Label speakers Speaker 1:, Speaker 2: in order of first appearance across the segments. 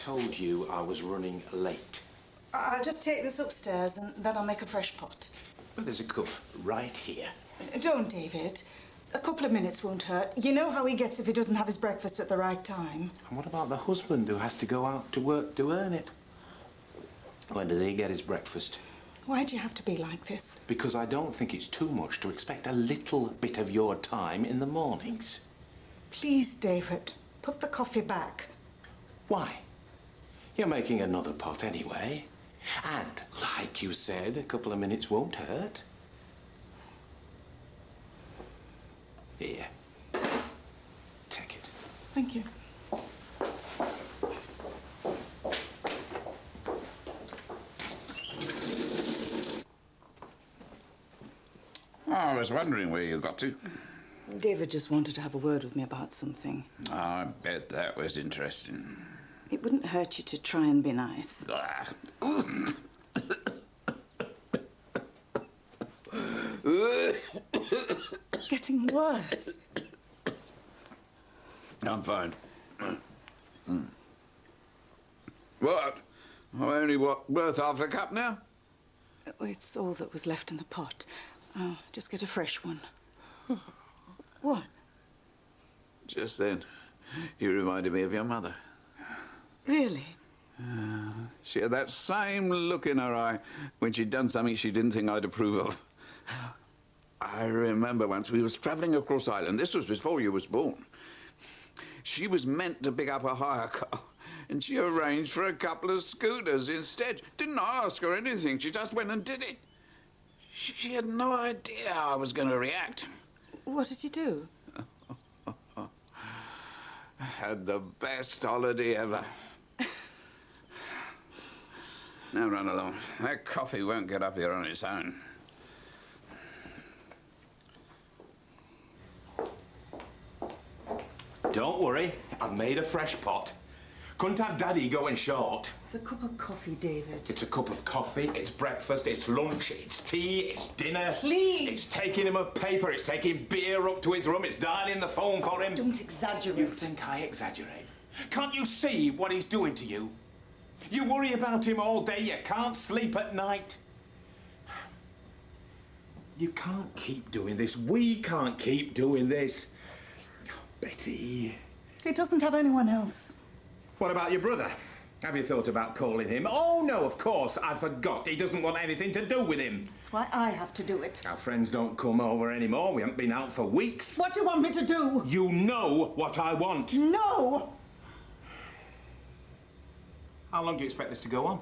Speaker 1: told you I was running late.
Speaker 2: I'll just take this upstairs and then I'll make a fresh pot.
Speaker 1: Well, there's a cup right here.
Speaker 2: Don't, David. A couple of minutes won't hurt. You know how he gets if he doesn't have his breakfast at the right time.
Speaker 1: And what about the husband who has to go out to work to earn it? When does he get his breakfast?
Speaker 2: Why do you have to be like this?
Speaker 1: Because I don't think it's too much to expect a little bit of your time in the mornings.
Speaker 2: Please, David, put the coffee back.
Speaker 1: Why? You're making another pot anyway. And, like you said, a couple of minutes won't hurt. Here. Take it.
Speaker 2: Thank you.
Speaker 3: Oh, I was wondering where you got to.
Speaker 2: David just wanted to have a word with me about something.
Speaker 3: I bet that was interesting.
Speaker 2: It wouldn't hurt you to try and be nice.
Speaker 3: Ah.
Speaker 2: It's getting worse.
Speaker 3: I'm fine. What? I'm only, worth half a cup now?
Speaker 2: It's all that was left in the pot. Oh, just get a fresh one. What?
Speaker 3: Just then, you reminded me of your mother.
Speaker 2: Really?
Speaker 3: She had that same look in her eye when she'd done something she didn't think I'd approve of. I remember once we was travelling across Ireland. This was before you was born. She was meant to pick up a hire car, and she arranged for a couple of scooters instead. Didn't ask her anything. She just went and did it. She had no idea how I was going to react.
Speaker 2: What did you do?
Speaker 3: I had the best holiday ever. Now run along. That coffee won't get up here on its own.
Speaker 1: Don't worry, I've made a fresh pot. Couldn't have Daddy going short.
Speaker 2: It's a cup of coffee, David.
Speaker 1: It's a cup of coffee, it's breakfast, it's lunch, it's tea, it's dinner.
Speaker 2: Please!
Speaker 1: It's taking him a paper, it's taking beer up to his room, it's dialing the phone for him.
Speaker 2: Don't exaggerate.
Speaker 1: You think I exaggerate? Can't you see what he's doing to you? You worry about him all day, you can't sleep at night. You can't keep doing this. We can't keep doing this. Betty.
Speaker 2: He doesn't have anyone else.
Speaker 1: What about your brother? Have you thought about calling him? Oh, no, of course, I forgot. He doesn't want anything to do with him.
Speaker 2: That's why I have to do it.
Speaker 1: Our friends don't come over anymore. We haven't been out for weeks.
Speaker 2: What do you want me to do?
Speaker 1: You know what I want.
Speaker 2: No!
Speaker 1: How long do you expect this to go on?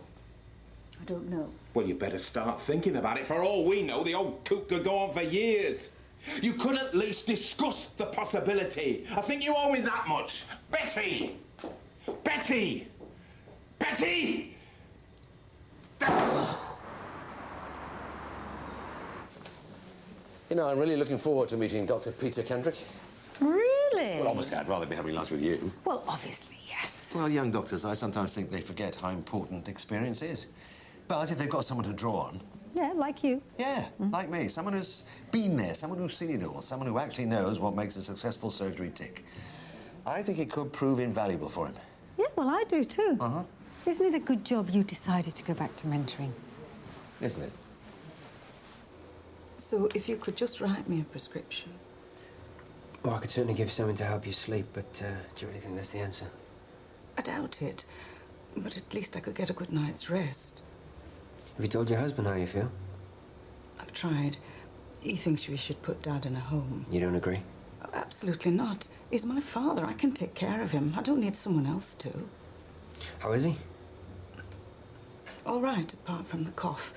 Speaker 2: I don't know.
Speaker 1: Well, you better start thinking about it. For all we know, the old coot could go on for years. You could at least discuss the possibility. I think you owe me that much. Betty! Betty! Betty!
Speaker 4: You know, I'm really looking forward to meeting Dr. Peter Kendrick.
Speaker 5: Really?
Speaker 4: Well, obviously, I'd rather be having lunch with you.
Speaker 5: Well, obviously, yes.
Speaker 4: Well, young doctors, I sometimes think they forget how important experience is. But if they've got someone to draw on...
Speaker 5: Yeah, like you.
Speaker 4: Yeah, like me. Someone who's been there, someone who's seen it all, someone who actually knows what makes a successful surgery tick. I think it could prove invaluable for him.
Speaker 5: Yeah, well, I do too.
Speaker 4: Uh-huh.
Speaker 5: Isn't it a good job you decided to go back to mentoring?
Speaker 4: Isn't it?
Speaker 2: So if you could just write me a prescription.
Speaker 6: Well, I could certainly give something to help you sleep, but do you really think that's the answer?
Speaker 2: I doubt it. But at least I could get a good night's rest.
Speaker 6: Have you told your husband how you feel?
Speaker 2: I've tried. He thinks we should put Dad in a home.
Speaker 6: You don't agree?
Speaker 2: Oh, absolutely not. He's my father. I can take care of him. I don't need someone else to.
Speaker 6: How is he?
Speaker 2: All right, apart from the cough.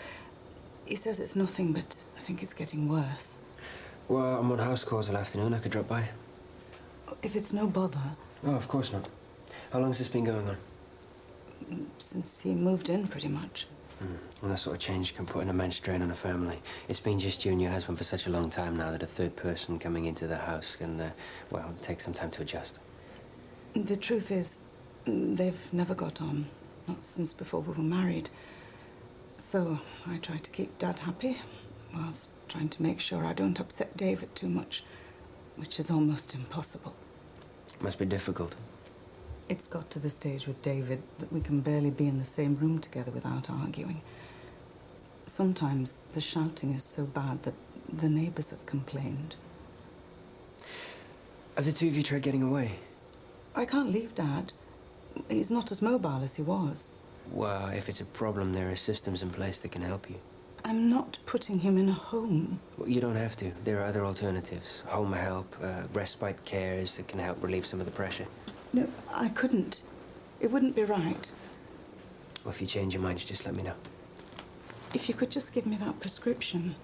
Speaker 2: He says it's nothing, but I think it's getting worse.
Speaker 6: Well, I'm on house calls all afternoon. I could drop by.
Speaker 2: If it's no bother.
Speaker 6: Oh, of course not. How long's this been going on?
Speaker 2: Since he moved in, pretty much.
Speaker 6: Well, that sort of change can put an immense strain on a family. It's been just you and your husband for such a long time now that a third person coming into the house can, well, take some time to adjust.
Speaker 2: The truth is, they've never got on. Not since before we were married. So I try to keep Dad happy, whilst trying to make sure I don't upset David too much, which is almost impossible.
Speaker 6: Must be difficult.
Speaker 2: It's got to the stage with David that we can barely be in the same room together without arguing. Sometimes the shouting is so bad that the neighbours have complained.
Speaker 6: Have the two of you tried getting away?
Speaker 2: I can't leave Dad. He's not as mobile as he was.
Speaker 6: Well, if it's a problem, there are systems in place that can help you.
Speaker 2: I'm not putting him in a home.
Speaker 6: Well, you don't have to. There are other alternatives. Home help, respite cares that can help relieve some of the pressure.
Speaker 2: No, I couldn't. It wouldn't be right.
Speaker 6: Well, if you change your mind, just let me know.
Speaker 2: If you could just give me that prescription.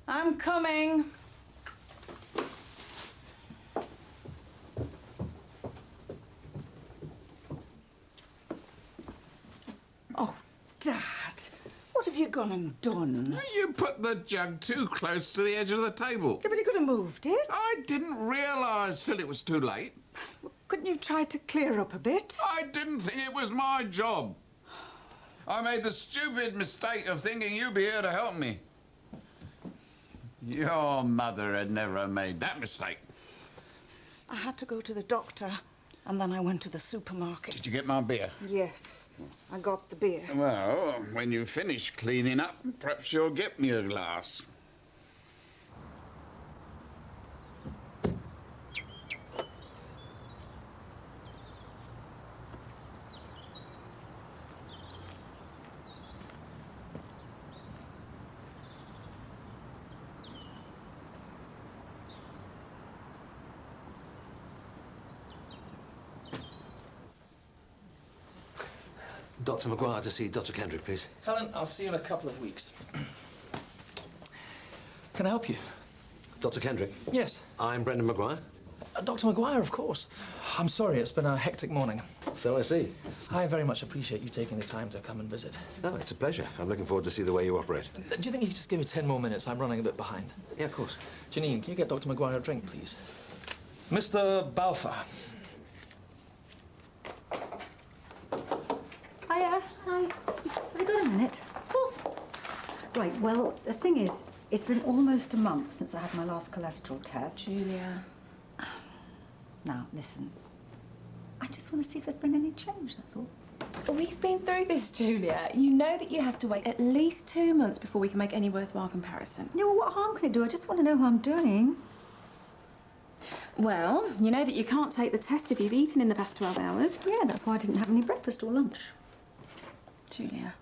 Speaker 2: I'm coming. Oh, Dad, what have you gone and done?
Speaker 3: You put the jug too close to the edge of the table.
Speaker 2: Yeah, but you could have moved it.
Speaker 3: I didn't realise till it was too late.
Speaker 2: Couldn't you try to clear up a bit?
Speaker 3: I didn't think it was my job. I made the stupid mistake of thinking you'd be here to help me. Your mother had never made that mistake.
Speaker 2: I had to go to the doctor, and then I went to the supermarket.
Speaker 3: Did you get my beer?
Speaker 2: Yes, I got the beer.
Speaker 3: Well, when you finish cleaning up, perhaps you'll get me a glass.
Speaker 4: Dr. Maguire to see Dr. Kendrick, please.
Speaker 7: Helen, I'll see you in a couple of weeks. Can I help you?
Speaker 4: Dr. Kendrick?
Speaker 7: Yes.
Speaker 4: I'm Brendan Maguire.
Speaker 7: Dr. Maguire, of course. I'm sorry, it's been a hectic morning.
Speaker 4: So I see.
Speaker 7: I very much appreciate you taking the time to come and visit.
Speaker 4: Oh, it's a pleasure. I'm looking forward to see the way you operate.
Speaker 7: Do you think you could just give me 10 more minutes? I'm running a bit behind.
Speaker 4: Yeah, of course.
Speaker 7: Janine, can you get Dr. Maguire a drink, please? Mr. Balfour.
Speaker 5: Hiya. Hi. Have you got a minute? Of course. Right, well, the thing is, it's been almost a month since I had my last cholesterol test.
Speaker 8: Julia.
Speaker 5: Now, listen. I just want to see if there's been any change, that's all.
Speaker 8: We've been through this, Julia. You know that you have to wait at least 2 months before we can make any worthwhile comparison.
Speaker 5: Yeah, well, what harm can it do? I just want to know how I'm doing.
Speaker 8: Well, you know that you can't take the test if you've eaten in the past 12 hours.
Speaker 5: Yeah, that's why I didn't have any breakfast or lunch.
Speaker 8: Julia.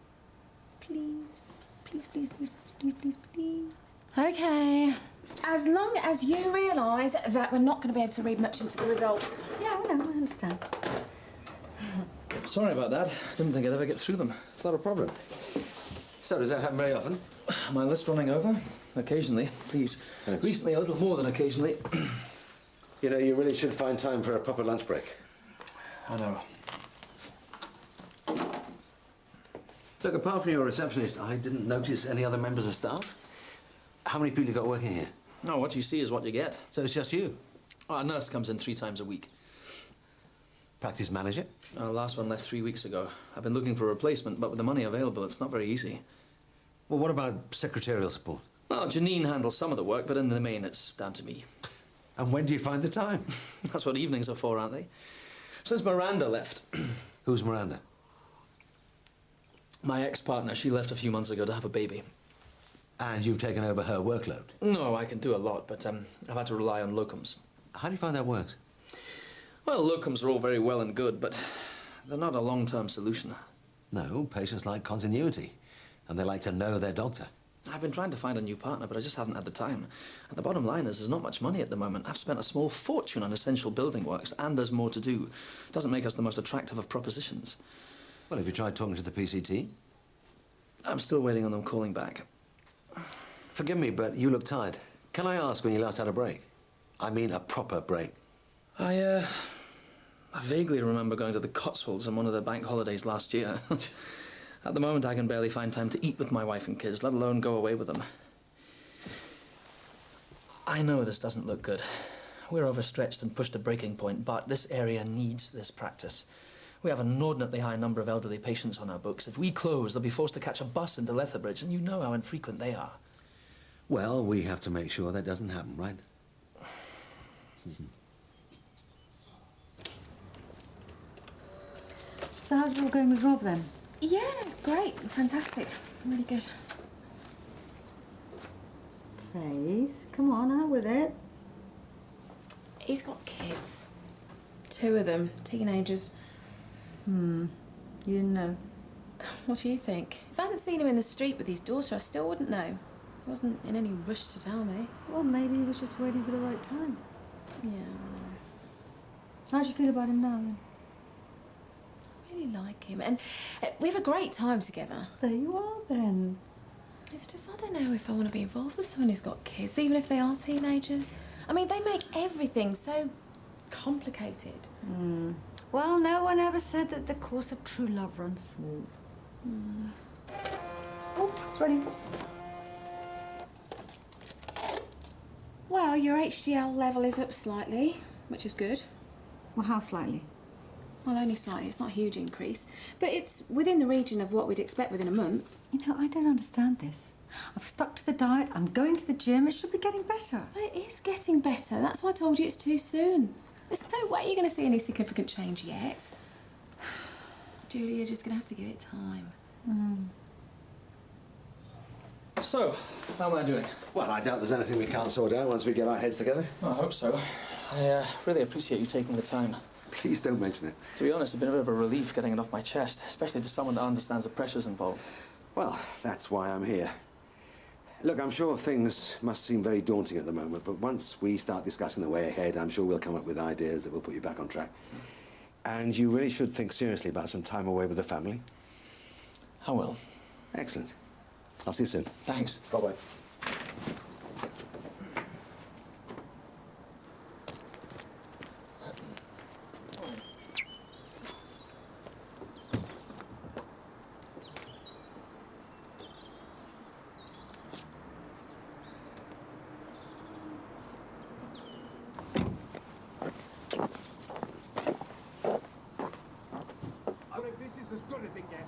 Speaker 5: Please. Please, please, please, please, please, please.
Speaker 8: Okay. As long as you realise that we're not going to be able to read much into the results.
Speaker 5: Yeah, I know, I understand.
Speaker 7: Sorry about that. Didn't think I'd ever get through them.
Speaker 4: It's not a problem. So, does that happen very often?
Speaker 7: My list running over? Occasionally, please.
Speaker 4: Thanks.
Speaker 7: Recently, a little more than occasionally.
Speaker 4: You know, you really should find time for a proper lunch break.
Speaker 7: I know.
Speaker 4: Look, apart from your receptionist, I didn't notice any other members of staff. How many people you got working here?
Speaker 7: No, what you see is what you get.
Speaker 4: So it's just you?
Speaker 7: Our nurse comes in 3 times a week.
Speaker 4: Practice manager?
Speaker 7: Our last one left 3 weeks ago. I've been looking for a replacement, but with the money available, it's not very easy.
Speaker 4: Well, what about secretarial support?
Speaker 7: Well, Janine handles some of the work, but in the main, it's down to me.
Speaker 4: And when do you find the time?
Speaker 7: That's what evenings are for, aren't they? Since Miranda left.
Speaker 4: Who's Miranda?
Speaker 7: My ex-partner, she left a few months ago to have a baby.
Speaker 4: And you've taken over her workload?
Speaker 7: No, I can do a lot, but I've had to rely on locums.
Speaker 4: How do you find that works?
Speaker 7: Well, locums are all very well and good, but they're not a long-term solution.
Speaker 4: No, patients like continuity. And they like to know their doctor.
Speaker 7: I've been trying to find a new partner, but I just haven't had the time. And the bottom line is there's not much money at the moment. I've spent a small fortune on essential building works, and there's more to do. Doesn't make us the most attractive of propositions.
Speaker 4: Well, have you tried talking to the PCT?
Speaker 7: I'm still waiting on them calling back.
Speaker 4: Forgive me, but you look tired. Can I ask when you last had a break? I mean a proper break.
Speaker 7: I vaguely remember going to the Cotswolds on one of the bank holidays last year. At the moment, I can barely find time to eat with my wife and kids, let alone go away with them. I know this doesn't look good. We're overstretched and pushed to breaking point, but this area needs this practice. We have an inordinately high number of elderly patients on our books. If we close, they'll be forced to catch a bus into Lethbridge, and you know how infrequent they are.
Speaker 4: Well, we have to make sure that doesn't happen, right?
Speaker 5: So how's it all going with Rob then?
Speaker 8: Yeah, great, fantastic, really good.
Speaker 5: Faith, come on, out with it.
Speaker 8: He's got kids. 2 of them, teenagers.
Speaker 5: You didn't know.
Speaker 8: What do you think? If I hadn't seen him in the street with his daughter, I still wouldn't know. He wasn't in any rush to tell me.
Speaker 5: Well, maybe he was just waiting for the right time.
Speaker 8: Yeah.
Speaker 5: How do you feel about him now, then?
Speaker 8: I really like him, and we have a great time together.
Speaker 5: There you are, then.
Speaker 8: It's just, I don't know if I want to be involved with someone who's got kids, even if they are teenagers. I mean, they make everything so complicated.
Speaker 5: Well, no one ever said that the course of true love runs smooth. Oh, it's ready.
Speaker 8: Well, your HDL level is up slightly, which is good.
Speaker 5: Well, how slightly?
Speaker 8: Well, only slightly. It's not a huge increase. But it's within the region of what we'd expect within a month.
Speaker 5: You know, I don't understand this. I've stuck to the diet, I'm going to the gym, it should be getting better.
Speaker 8: Well, it is getting better. That's why I told you it's too soon. There's no way you're going to see any significant change yet. Julie, you're just going to have to give it time.
Speaker 7: So, how am I doing?
Speaker 4: Well, I doubt there's anything we can't sort out once we get our heads together.
Speaker 7: Well, I hope so. I really appreciate you taking the time.
Speaker 4: Please don't mention it.
Speaker 7: To be honest, it's been a bit of a relief getting it off my chest, especially to someone that understands the pressures involved.
Speaker 4: Well, that's why I'm here. Look, I'm sure things must seem very daunting at the moment, but once we start discussing the way ahead, I'm sure we'll come up with ideas that will put you back on track. And you really should think seriously about some time away with the family.
Speaker 7: I will.
Speaker 4: Excellent. I'll see you soon.
Speaker 7: Thanks.
Speaker 4: Bye-bye.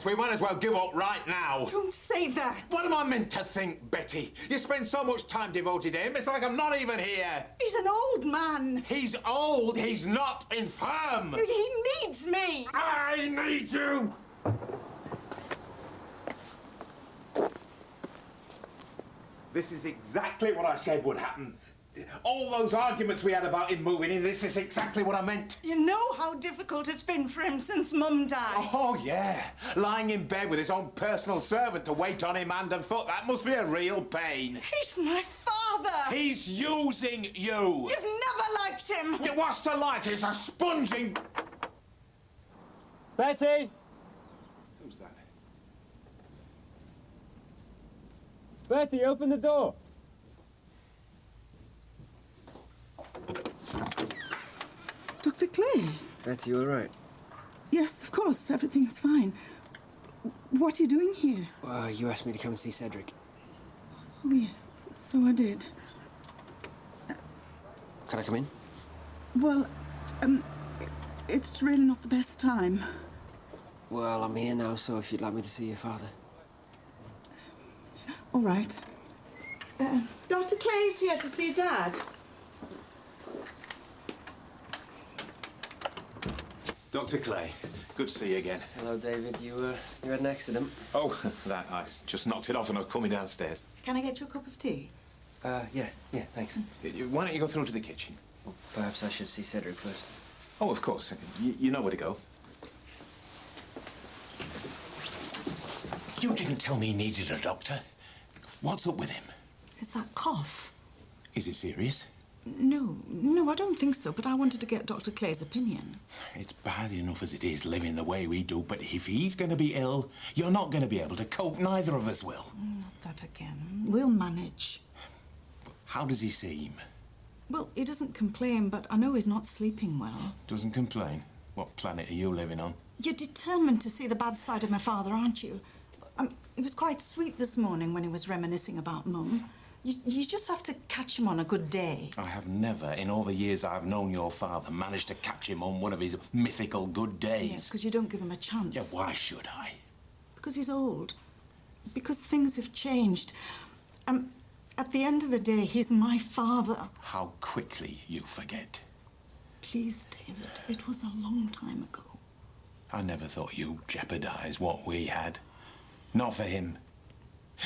Speaker 1: We might as well give up right now.
Speaker 2: Don't say that.
Speaker 1: What am I meant to think, Betty? You spend so much time devoted to him, it's like I'm not even here.
Speaker 2: He's an old man.
Speaker 1: He's old, he's not infirm.
Speaker 2: He needs me.
Speaker 1: I need you. This is exactly what I said would happen. All those arguments we had about him moving in, this is exactly what I meant.
Speaker 2: You know how difficult it's been for him since Mum died.
Speaker 1: Oh, yeah. Lying in bed with his own personal servant to wait on him hand and foot, that must be a real pain.
Speaker 2: He's my father.
Speaker 1: He's using you.
Speaker 2: You've never liked him.
Speaker 1: What's to like? He's a sponging...
Speaker 6: Betty!
Speaker 1: Who's that?
Speaker 6: Betty, open the door!
Speaker 2: Dr. Clay?
Speaker 6: Betty, you all right?
Speaker 2: Yes, of course. Everything's fine. What are you doing here?
Speaker 6: You asked me to come and see Cedric.
Speaker 2: Oh, yes. So I did.
Speaker 6: Can I come in?
Speaker 2: Well, it's really not the best time.
Speaker 6: Well, I'm here now, so if you'd like me to see your father.
Speaker 2: All right. Dr. Clay's here to see Dad.
Speaker 1: Dr. Clay, good to see you again.
Speaker 6: Hello, David. You had an accident?
Speaker 1: Oh, that, I just knocked it off and I was coming downstairs.
Speaker 2: Can I get you a cup of tea?
Speaker 6: Yeah, thanks.
Speaker 1: Why don't you go through to the kitchen?
Speaker 6: Well, perhaps I should see Cedric first.
Speaker 1: Oh, of course. You know where to go. You didn't tell me he needed a doctor. What's up with him?
Speaker 2: Is that cough?
Speaker 1: Is it serious?
Speaker 2: No, I don't think so, but I wanted to get Dr. Clay's opinion.
Speaker 1: It's bad enough as it is living the way we do, but if he's going to be ill, you're not going to be able to cope. Neither of us will.
Speaker 2: Not that again. We'll manage.
Speaker 1: How does he seem?
Speaker 2: Well, he doesn't complain, but I know he's not sleeping well.
Speaker 1: Doesn't complain? What planet are you living on?
Speaker 2: You're determined to see the bad side of my father, aren't you? He was quite sweet this morning when he was reminiscing about Mum. You just have to catch him on a good day.
Speaker 1: I have never, in all the years I've known your father, managed to catch him on one of his mythical good days.
Speaker 2: Yes, because you don't give him a chance.
Speaker 1: Yeah, why should I?
Speaker 2: Because he's old. Because things have changed. At the end of the day, he's my father.
Speaker 1: How quickly you forget.
Speaker 2: Please, David, it was a long time ago.
Speaker 1: I never thought you'd jeopardize what we had. Not for him.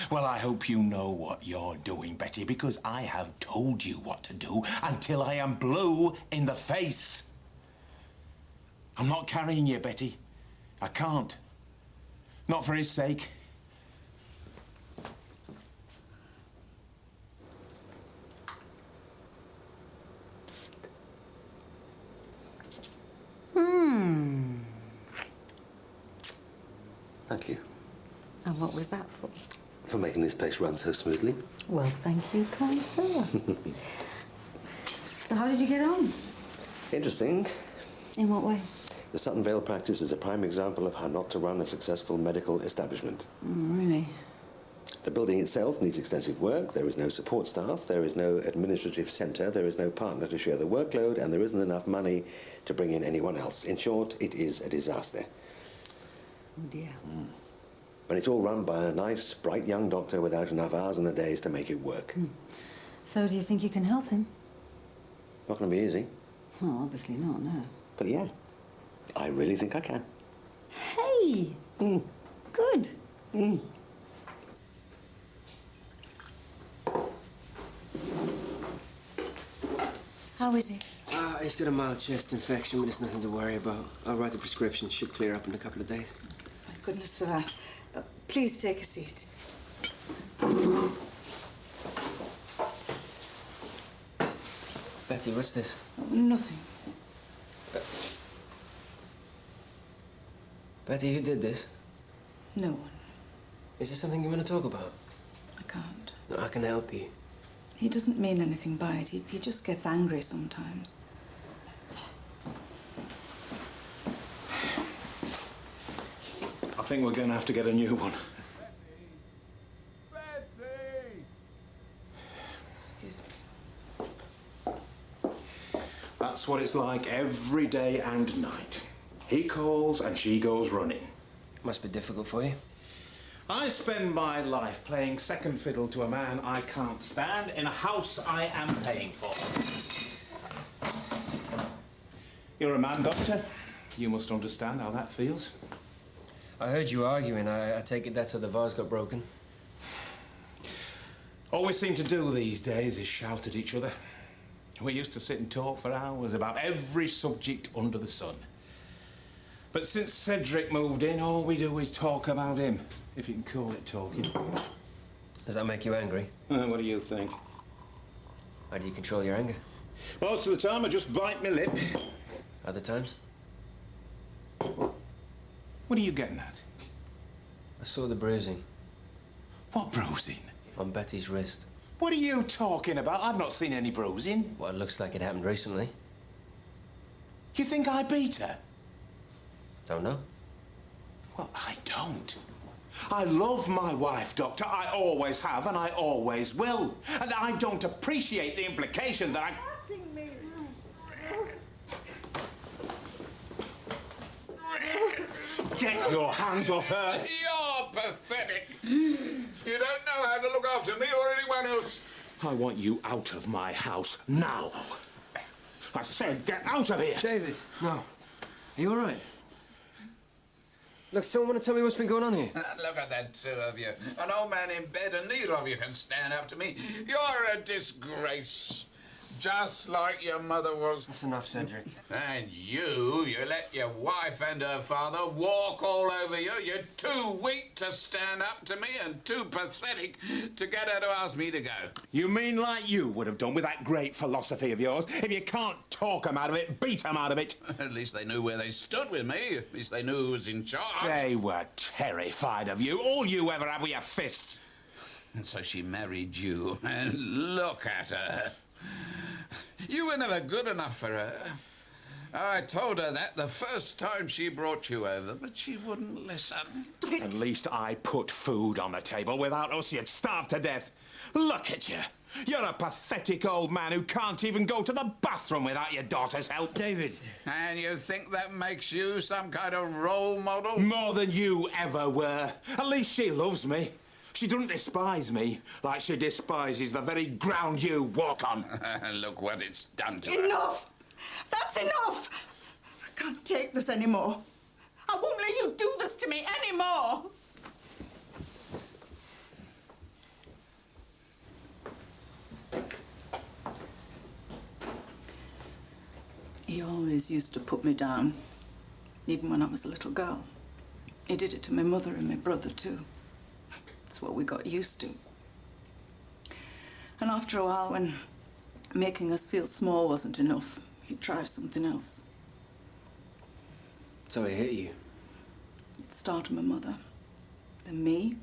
Speaker 1: Well, I hope you know what you're doing, Betty, because I have told you what to do until I am blue in the face. I'm not carrying you, Betty. I can't. Not for his sake.
Speaker 4: Thank you
Speaker 5: And what was that for?
Speaker 4: for making this place run so smoothly.
Speaker 5: Well, thank you, kind sir. So how did you get on?
Speaker 4: Interesting.
Speaker 5: In what way?
Speaker 4: The Sutton Vale practice is a prime example of how not to run a successful medical establishment.
Speaker 5: Oh, really?
Speaker 4: The building itself needs extensive work. There is no support staff. There is no administrative centre. There is no partner to share the workload. And there isn't enough money to bring in anyone else. In short, it is a disaster.
Speaker 5: Oh, dear.
Speaker 4: And it's all run by a nice, bright young doctor without enough hours in the days to make it work.
Speaker 5: So do you think you can help him?
Speaker 4: Not going to be easy.
Speaker 5: Well, obviously not, no.
Speaker 4: But yeah, I really think I can.
Speaker 5: Hey! Good. How is he?
Speaker 6: He's got a mild chest infection, but it's nothing to worry about. I'll write a prescription. Should clear up in a couple of days.
Speaker 2: Thank goodness for that. Please take a seat.
Speaker 6: Betty, what's this?
Speaker 2: Nothing.
Speaker 6: Betty, who did this?
Speaker 2: No one.
Speaker 6: Is there something you want to talk about?
Speaker 2: I can't.
Speaker 6: No, I can help you.
Speaker 2: He doesn't mean anything by it. He just gets angry sometimes.
Speaker 1: I think we're going to have to get a new one.
Speaker 9: Betty!
Speaker 2: Excuse me.
Speaker 1: That's what it's like every day and night. He calls and she goes running.
Speaker 6: Must be difficult for you.
Speaker 1: I spend my life playing second fiddle to a man I can't stand in a house I am paying for. You're a man, Doctor. You must understand how that feels.
Speaker 6: I heard you arguing. I take it that's how the vase got broken.
Speaker 1: All we seem to do these days is shout at each other. We used to sit and talk for hours about every subject under the sun. But since Cedric moved in, all we do is talk about him, if you can call it talking.
Speaker 6: Does that make you angry?
Speaker 1: What do you think?
Speaker 6: How do you control your anger?
Speaker 1: Most of the time, I just bite my lip.
Speaker 6: Other times?
Speaker 1: What are you getting at?
Speaker 6: I saw the bruising
Speaker 1: What bruising?
Speaker 6: on Betty's wrist.
Speaker 1: What are you talking about? I've not seen any bruising.
Speaker 6: Well, it looks like it happened recently.
Speaker 1: You think I beat her?
Speaker 6: Don't know.
Speaker 1: Well, I don't. I love my wife, Doctor. I always have, and I always will. And I don't appreciate the implication that Get your hands off her.
Speaker 3: You're pathetic. You don't know how to look after me or anyone else.
Speaker 1: I want you out of my house now. I said get out of here.
Speaker 6: David, no. Are you all right? Look, someone want to tell me what's been going on here?
Speaker 3: Look at that two of you. An old man in bed and neither of you can stand up to me. You're a disgrace. Just like your mother was.
Speaker 6: That's enough, Cedric.
Speaker 3: And you let your wife and her father walk all over you. You're too weak to stand up to me and too pathetic to get her to ask me to go.
Speaker 1: You mean like you would have done with that great philosophy of yours? If you can't talk 'em out of it, beat 'em out of it.
Speaker 3: At least they knew where they stood with me. At least they knew who was in charge.
Speaker 1: They were terrified of you. All you ever had were your fists.
Speaker 3: And so she married you. And look at her. You were never good enough for her. I told her that the first time she brought you over, but she wouldn't listen.
Speaker 1: At least I put food on the table. Without us, you'd starve to death. Look at you. You're a pathetic old man who can't even go to the bathroom without your daughter's help.
Speaker 9: David.
Speaker 3: And you think that makes you some kind of role model?
Speaker 1: More than you ever were. At least she loves me. She doesn't despise me like she despises the very ground you walk on.
Speaker 3: Look what it's done to her.
Speaker 2: Enough! That's enough! I can't take this anymore. I won't let you do this to me anymore! He always used to put me down, even when I was a little girl. He did it to my mother and my brother, too. It's what we got used to. And after a while, when making us feel small wasn't enough, he'd try something else.
Speaker 6: So he hit you?
Speaker 2: He'd start with my mother, then me.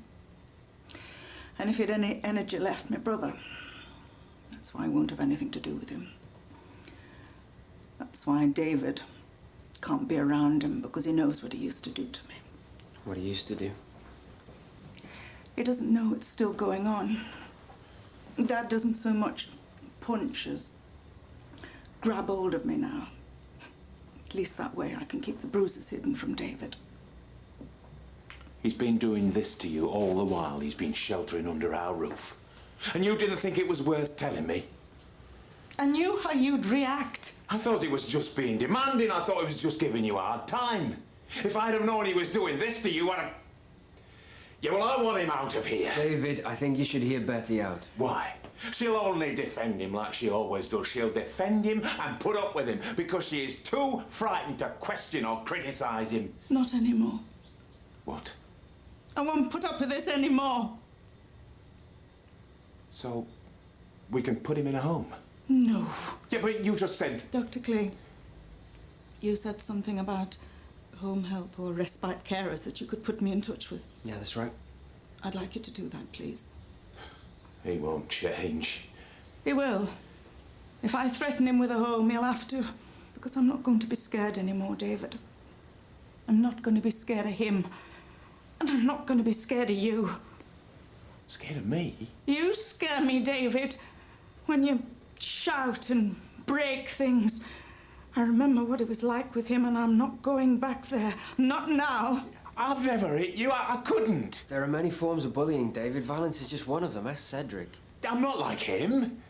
Speaker 2: And if he had any energy left, my brother. That's why I won't have anything to do with him. That's why David can't be around him, because he knows what he used to do to me.
Speaker 6: What he used to do?
Speaker 2: He doesn't know it's still going on. Dad doesn't so much punch as grab hold of me now. At least that way I can keep the bruises hidden from David.
Speaker 1: He's been doing this to you all the while he's been sheltering under our roof. And you didn't think it was worth telling me?
Speaker 2: I knew how you'd react.
Speaker 1: I thought he was just being demanding. I thought he was just giving you a hard time. If I'd have known he was doing this to you, I'd have... Yeah, well, I want him out of here.
Speaker 6: David, I think you should hear Betty out.
Speaker 1: Why? She'll only defend him like she always does. She'll defend him and put up with him because she is too frightened to question or criticise him.
Speaker 2: Not anymore.
Speaker 1: What?
Speaker 2: I won't put up with this anymore.
Speaker 1: So, we can put him in a home?
Speaker 2: No.
Speaker 1: Yeah, but you just said...
Speaker 2: Dr. Clay, you said something about home help or respite carers that you could put me in touch with.
Speaker 6: Yeah, that's right.
Speaker 2: I'd like you to do that, please.
Speaker 1: He won't change.
Speaker 2: He will. If I threaten him with a home, he'll have to. Because I'm not going to be scared anymore, David. I'm not going to be scared of him. And I'm not going to be scared of you.
Speaker 1: Scared of me?
Speaker 2: You scare me, David. When you shout and break things. I remember what it was like with him, and I'm not going back there. Not now.
Speaker 1: I've never hit you. I couldn't.
Speaker 6: There are many forms of bullying, David. Violence is just one of them. Ask Cedric.
Speaker 1: I'm not like him.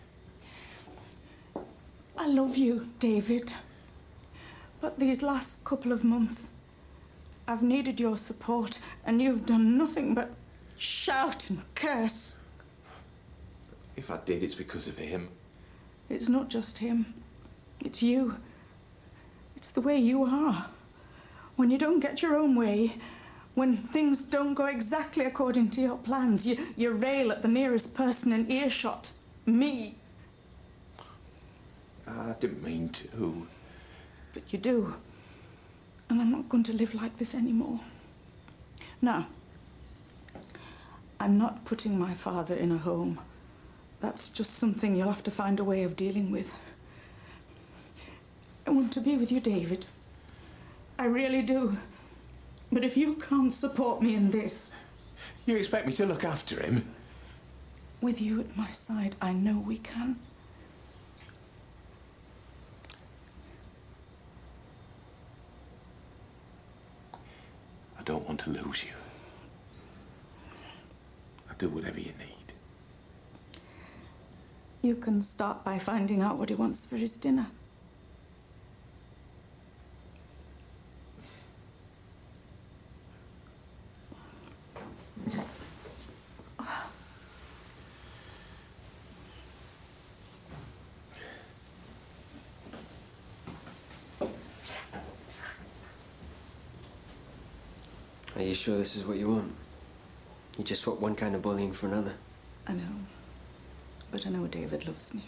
Speaker 2: I love you, David. But these last couple of months, I've needed your support, and you've done nothing but shout and curse.
Speaker 1: If I did, it's because of him.
Speaker 2: It's not just him. It's you. It's the way you are. When you don't get your own way, when things don't go exactly according to your plans, you rail at the nearest person in earshot. Me.
Speaker 1: I didn't mean to.
Speaker 2: But you do. And I'm not going to live like this anymore. Now, I'm not putting my father in a home. That's just something you'll have to find a way of dealing with. I want to be with you, David. I really do. But if you can't support me in this...
Speaker 1: You expect me to look after him?
Speaker 2: With you at my side, I know we can.
Speaker 1: I don't want to lose you. I'll do whatever you need.
Speaker 2: You can start by finding out what he wants for his dinner.
Speaker 6: Are you sure this is what you want? You just swap one kind of bullying for another.
Speaker 2: I know. But I know David loves me.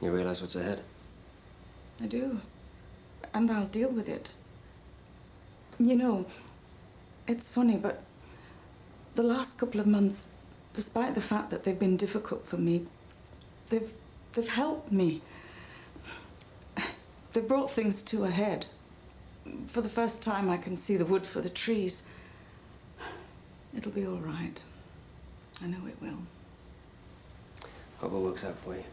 Speaker 6: You realize what's ahead?
Speaker 2: I do. And I'll deal with it. You know, it's funny, but the last couple of months, despite the fact that they've been difficult for me, they've helped me. They've brought things to a head. For the first time, I can see the wood for the trees. It'll be all right. I know it will.
Speaker 6: Hope it works out for you.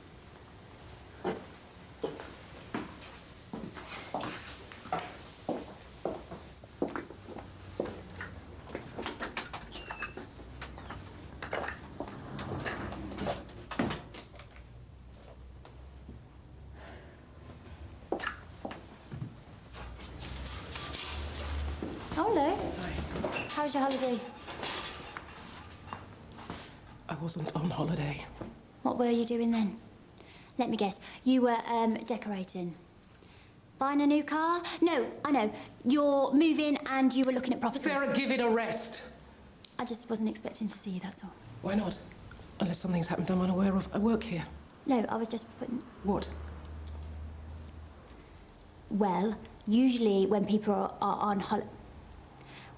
Speaker 9: Oh, hello. How was your holiday?
Speaker 10: I wasn't on holiday.
Speaker 9: What were you doing then? Let me guess. You were decorating. Buying a new car? No, I know. You're moving and you were looking at properties.
Speaker 10: Sarah, give it a rest.
Speaker 9: I just wasn't expecting to see you, that's all.
Speaker 10: Why not? Unless something's happened I'm unaware of. I work here.
Speaker 9: No, I was just putting...
Speaker 10: What?
Speaker 9: Well, usually when people are on holiday...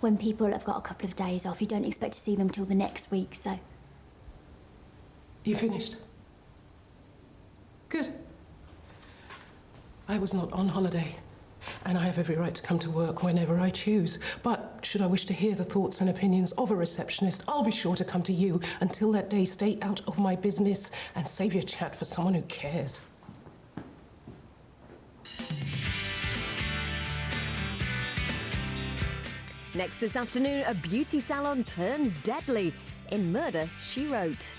Speaker 9: When people have got a couple of days off, you don't expect to see them till the next week, so...
Speaker 10: You finished? Good. I was not on holiday, and I have every right to come to work whenever I choose. But should I wish to hear the thoughts and opinions of a receptionist, I'll be sure to come to you. Until that day, stay out of my business and save your chat for someone who cares.
Speaker 11: Next this afternoon, a beauty salon turns deadly in Murder, She Wrote.